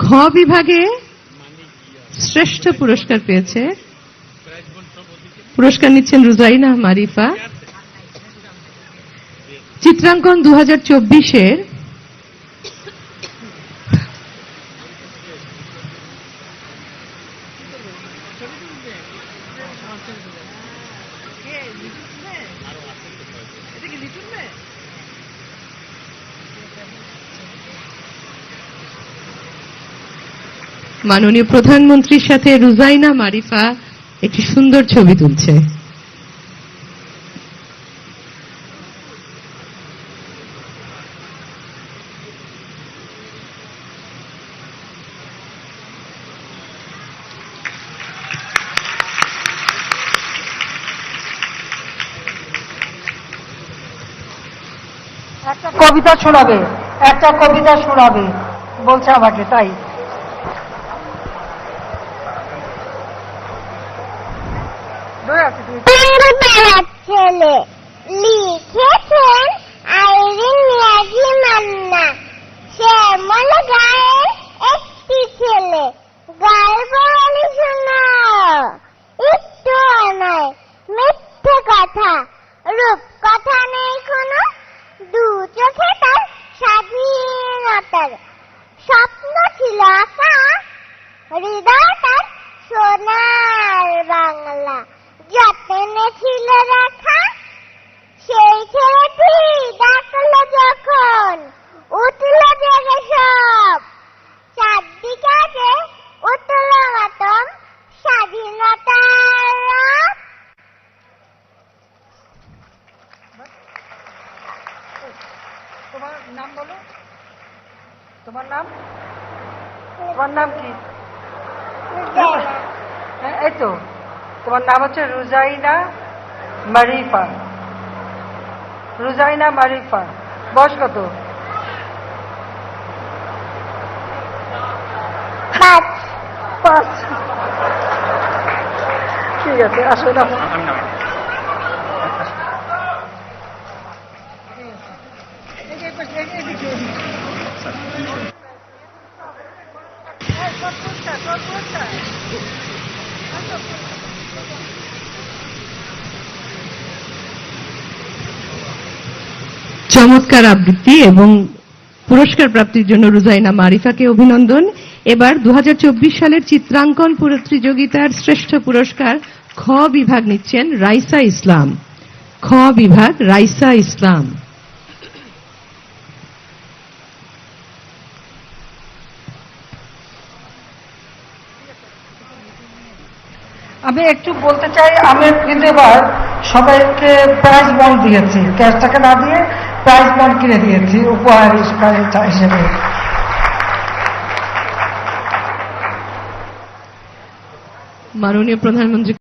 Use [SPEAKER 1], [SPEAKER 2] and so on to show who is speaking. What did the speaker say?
[SPEAKER 1] খ বিভাগে শ্রেষ্ঠ পুরস্কার পেয়েছে, পুরস্কার নিচ্ছেন রুজাইনা মারিফা। চিত্রাঙ্কন 2024-এর মাননীয় প্রধানমন্ত্রীর সাথে রুজাইনা মারিফা একটি সুন্দর ছবি তুলছে।
[SPEAKER 2] একটা কবিতা শোনাবে, একটা কবিতা শোনাবে বলছে আমাকে, তাই
[SPEAKER 3] ছেলে লিখেছেন আইরিন মিয়াজি মান্না। শ্যামল গায়ের একটি ছেলে, গল্প বলি শোনো, একটু নয় মিথ্যে কথা, রূপ কথা নেই কোনো, দু চোখে তার স্বাধীনতার স্বপ্ন ছিল আঁকা, হৃদয় তার সোনার বাংলা যত্নে ছিল রাখা। সেই ছেলেটি ডাকলো যখন উঠল জেগে সব, চারদিকে আগে উঠল মাতম স্বাধীনতার রাত।
[SPEAKER 2] তোমার নাম বলো, তোমার নাম, তোমার নাম কি? এই তো তোমার নাম হচ্ছে রুজাইনা মারিফা। রুজাইনা মারিফা, বয়স কত? 5। ঠিক আছে, আসো না।
[SPEAKER 1] চমৎকার আবৃত্তি এবং পুরস্কার প্রাপ্তির জন্য রুজাইনা মারিফাকে অভিনন্দন। এবার 2024 সালের চিত্রাঙ্কন প্রতিযোগিতার শ্রেষ্ঠ পুরস্কার খ বিভাগ নিচ্ছেন রাইসা ইসলাম। খ বিভাগ রাইসা ইসলাম।
[SPEAKER 2] আমি একটু বলতে চাই, আমি কিন্তু এবার সবাইকে প্রাইজ বন্ড দিয়েছি, ক্যাশ টাকা না দিয়ে প্রাইজ বন্ড কিনে দিয়েছি উপহার হিসেবে।
[SPEAKER 1] মাননীয় প্রধানমন্ত্রী